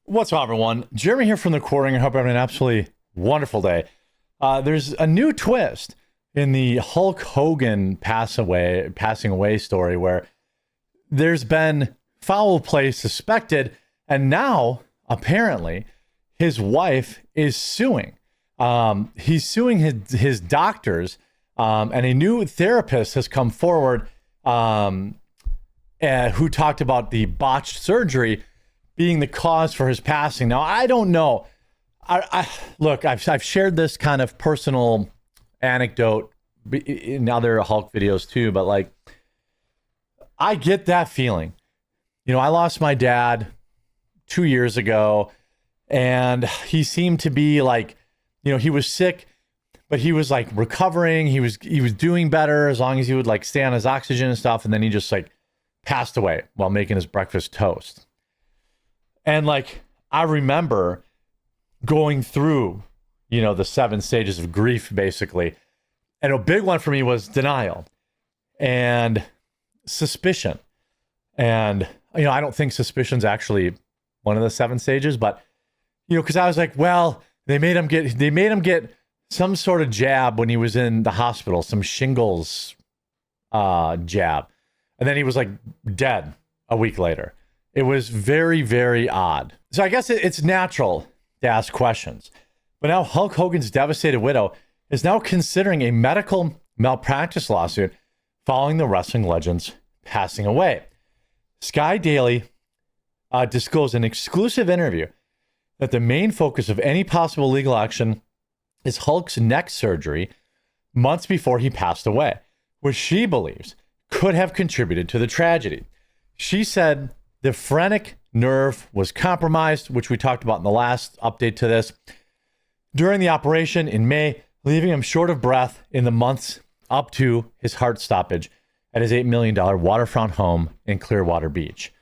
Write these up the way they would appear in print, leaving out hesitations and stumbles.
What's up, everyone? Jeremy here from the Quartering. I hope you're having an absolutely wonderful day. There's a new twist in the Hulk Hogan passing away story where there's been foul play suspected, and now apparently his wife is suing. He's suing his doctors, and a new therapist has come forward who talked about the botched surgery being the cause for his passing. Now, I don't know. Look, I've shared this kind of personal anecdote in other Hulk videos too, but like, I get that feeling. You know, I lost my dad 2 years ago, and he seemed to be like, you know, he was sick, but he was like recovering. He was doing better as long as he would like stay on his oxygen and stuff, and then he just like passed away while making his breakfast toast. And like, I remember going through, you know, the 7 stages of grief, basically. And a big one for me was denial and suspicion. And, you know, I don't think suspicion's actually one of the 7 stages, but, you know, because I was like, well, they made him get some sort of jab when he was in the hospital, some shingles jab. And then he was like dead a week later. It was very, very odd. So I guess it's natural to ask questions. But now Hulk Hogan's devastated widow is now considering a medical malpractice lawsuit following the wrestling legend's passing away. Sky Daily disclosed an exclusive interview that the main focus of any possible legal action is Hulk's neck surgery months before he passed away, which she believes could have contributed to the tragedy. She said the phrenic nerve was compromised, which we talked about in the last update to this, during the operation in May, leaving him short of breath in the months up to his heart stoppage at his $8 million waterfront home in Clearwater Beach.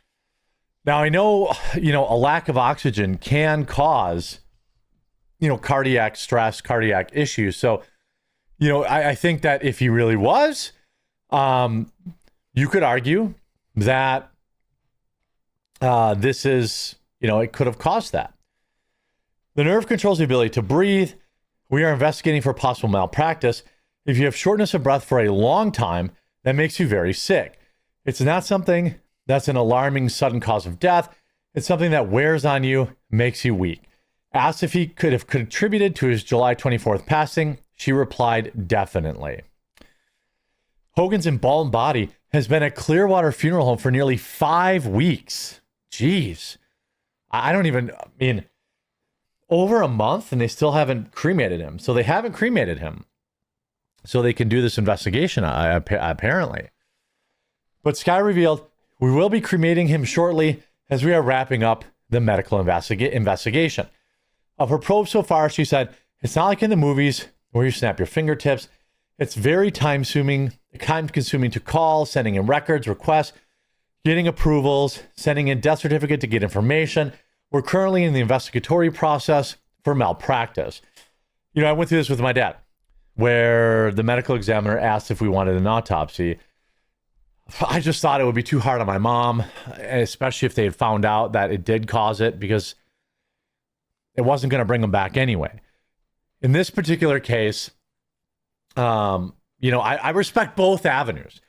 Now, I know, you know, a lack of oxygen can cause, you know, cardiac stress, cardiac issues. So, you know, I think that if he really was, you could argue that this is, you know, it could have caused that. The nerve controls the ability to breathe. We are investigating for possible malpractice. If you have shortness of breath for a long time, that makes you very sick. It's not something that's an alarming sudden cause of death. It's something that wears on you, makes you weak. Asked if he could have contributed to his July 24th passing, she replied, definitely. Hogan's embalmed body has been at Clearwater Funeral Home for nearly 5 weeks. Jeez. I mean, over a month, and they still haven't cremated him. So they haven't cremated him so they can do this investigation, apparently. But Sky revealed, we will be cremating him shortly as we are wrapping up the medical investigation. Of her probe so far, she said, it's not like in the movies where you snap your fingertips. It's very time-consuming to call, sending in records, requests, getting approvals, sending in death certificate to get information. We're currently in the investigatory process for malpractice. You know, I went through this with my dad, where the medical examiner asked if we wanted an autopsy. I just thought it would be too hard on my mom, especially if they had found out that it did cause it, because it wasn't going to bring him back anyway. In this particular case, you know, I respect both avenues.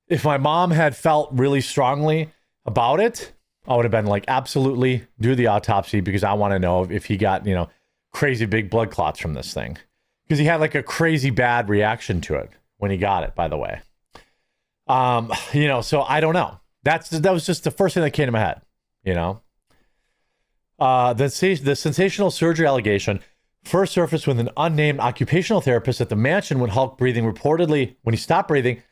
If my mom had felt really strongly about it, I would have been like, absolutely do the autopsy, because I want to know if he got, you know, crazy big blood clots from this thing. Because he had like a crazy bad reaction to it when he got it, by the way. You know, so I don't know. That was just the first thing that came to my head, you know. The sensational surgery allegation first surfaced with an unnamed occupational therapist at the mansion when he stopped breathing,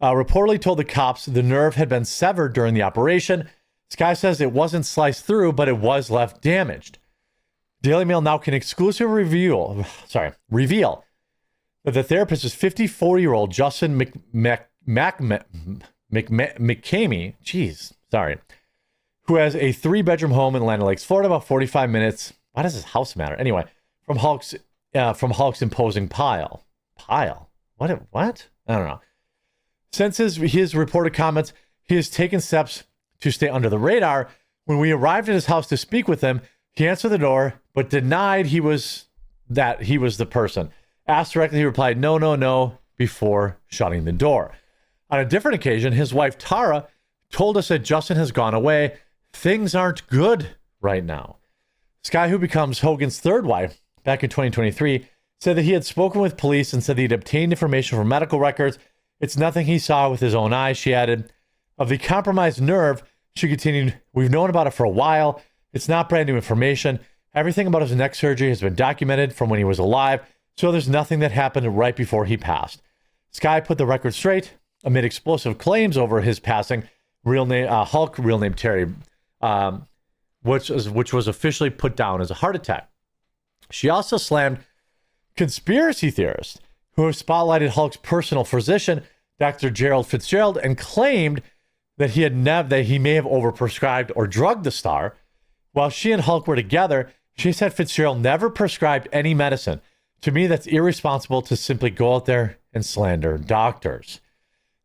reportedly told the cops the nerve had been severed during the operation. Sky says it wasn't sliced through, but it was left damaged. Daily Mail now can exclusively reveal that the therapist is 54-year-old Justin McCamey, who has a 3-bedroom home in Land Lakes, Florida, about 45 minutes. Why does his house matter? Anyway, from Hulk's imposing pile. What? I don't know. Since his reported comments, he has taken steps to stay under the radar, When we arrived at his house to speak with him, he answered the door, but denied he was the person. Asked directly, he replied, no, no, no, before shutting the door. On a different occasion, his wife, Tara, told us that Justin has gone away. Things aren't good right now. Sky, who becomes Hogan's third wife back in 2023, said that he had spoken with police and said that he'd obtained information from medical records. It's nothing he saw with his own eyes, she added. Of the compromised nerve, she continued, we've known about it for a while. It's not brand new information. Everything about his neck surgery has been documented from when he was alive, so there's nothing that happened right before he passed. Sky put the record straight amid explosive claims over his passing. Real name Hulk, real name Terry, which was officially put down as a heart attack. She also slammed conspiracy theorists who have spotlighted Hulk's personal physician, Dr. Gerald Fitzgerald, and claimed that he may have overprescribed or drugged the star. While she and Hulk were together, she said Fitzgerald never prescribed any medicine. To me, that's irresponsible to simply go out there and slander doctors.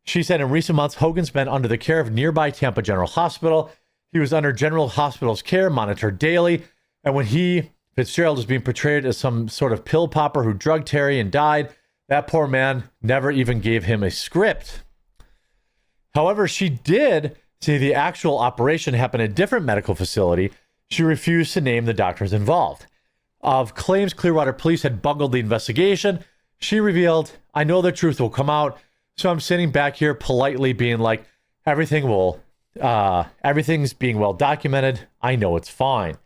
She said in recent months, Hogan's been under the care of nearby Tampa General Hospital. He was under General Hospital's care, monitored daily. And when Fitzgerald, was being portrayed as some sort of pill popper who drugged Terry and died, that poor man never even gave him a script. However, she did say the actual operation happened at a different medical facility. She refused to name the doctors involved. Of claims Clearwater police had bungled the investigation, she revealed, I know the truth will come out, so I'm sitting back here politely being like, everything's being well documented. I know it's fine.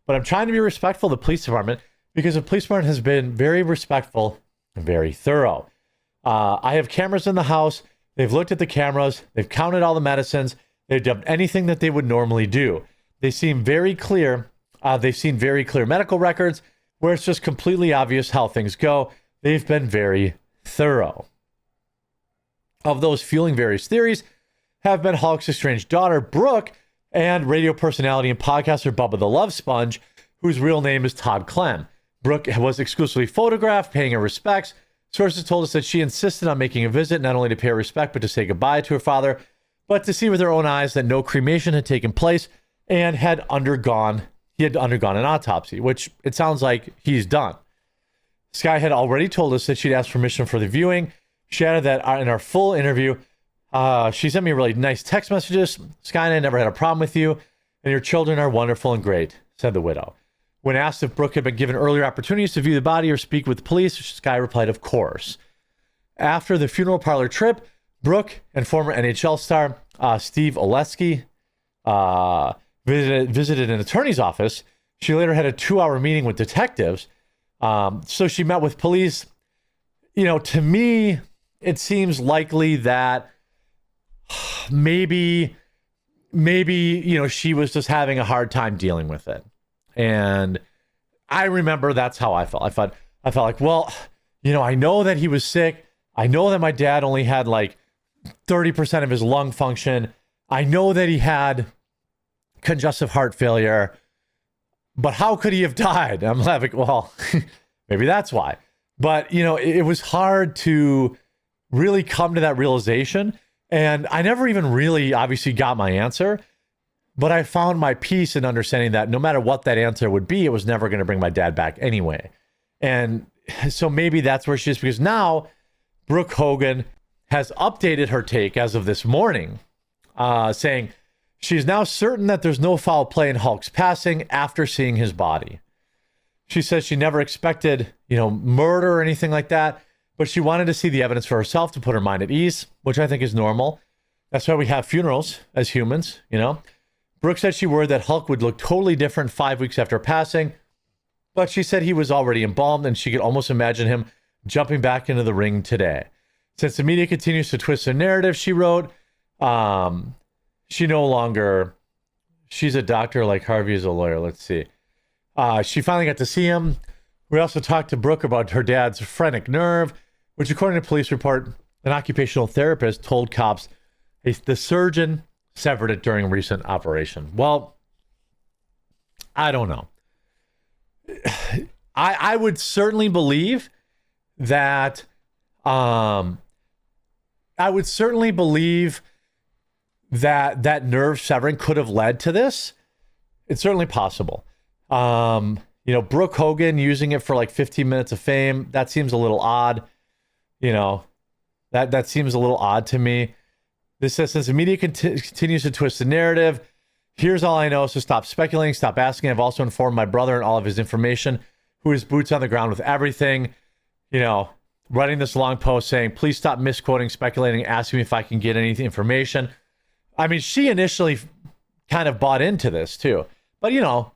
But I'm trying to be respectful of the police department because the police department has been very respectful and very thorough. I have cameras in the house. They've looked at the cameras. They've counted all the medicines. They've done anything that they would normally do. They seem very clear. They've seen very clear medical records where it's just completely obvious how things go. They've been very thorough. Of those fueling various theories have been Hulk's estranged daughter, Brooke, and radio personality and podcaster Bubba the Love Sponge, whose real name is Todd Clem. Brooke was exclusively photographed, paying her respects. Sources told us that she insisted on making a visit, not only to pay her respect, but to say goodbye to her father, but to see with her own eyes that no cremation had taken place and he had undergone an autopsy, which it sounds like he's done. Sky had already told us that she'd asked permission for the viewing. She added that in our full interview, she sent me really nice text messages. Sky and I never had a problem with you, and your children are wonderful and great, said the widow. When asked if Brooke had been given earlier opportunities to view the body or speak with police, Sky replied, of course. After the funeral parlor trip, Brooke and former NHL star Steve Oleski visited an attorney's office. She later had a 2-hour meeting with detectives. So she met with police. You know, to me, it seems likely that maybe, you know, she was just having a hard time dealing with it. And I remember that's how I felt. I felt like, well, you know, I know that he was sick. I know that my dad only had like 30% of his lung function. I know that he had congestive heart failure, but how could he have died? I'm like, well, maybe that's why. But, you know, it was hard to really come to that realization. And I never even really obviously got my answer, but I found my peace in understanding that no matter what that answer would be, it was never going to bring my dad back anyway. And so maybe that's where she is, because now Brooke Hogan has updated her take as of this morning, saying she's now certain that there's no foul play in Hulk's passing after seeing his body. She says she never expected, you know, murder or anything like that, but she wanted to see the evidence for herself to put her mind at ease, which I think is normal. That's why we have funerals as humans, you know. Brooke said she worried that Hulk would look totally different 5 weeks after passing, but she said he was already embalmed and she could almost imagine him jumping back into the ring today. Since the media continues to twist the narrative, she wrote, she's a doctor like Harvey is a lawyer. Let's see. She finally got to see him. We also talked to Brooke about her dad's phrenic nerve, which according to police report, an occupational therapist told cops the surgeon severed it during a recent operation. Well, I don't know. I would certainly believe that that nerve severing could have led to this. It's certainly possible. Brooke Hogan using it for like 15 minutes of fame, that seems a little odd. That seems a little odd to me. This says, since the media continues to twist the narrative, here's all I know, so stop speculating, stop asking. I've also informed my brother and all of his information, who is boots on the ground with everything. Writing this long post saying, please stop misquoting, speculating, asking me if I can get any information. I mean, she initially kind of bought into this too, but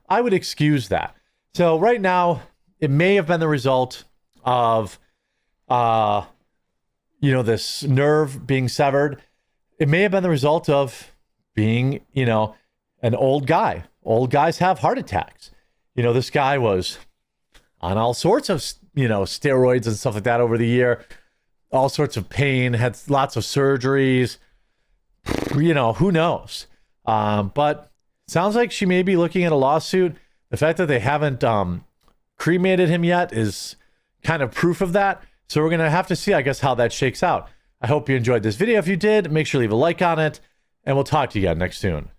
I would excuse that. So right now, it may have been the result of, this nerve being severed. It may have been the result of being, an old guy. Old guys have heart attacks. This guy was on all sorts of, steroids and stuff like that over the year, all sorts of pain, had lots of surgeries, who knows? But sounds like she may be looking at a lawsuit. The fact that they haven't cremated him yet is kind of proof of that. So we're going to have to see, I guess, how that shakes out. I hope you enjoyed this video. If you did, make sure to leave a like on it, and we'll talk to you again next soon.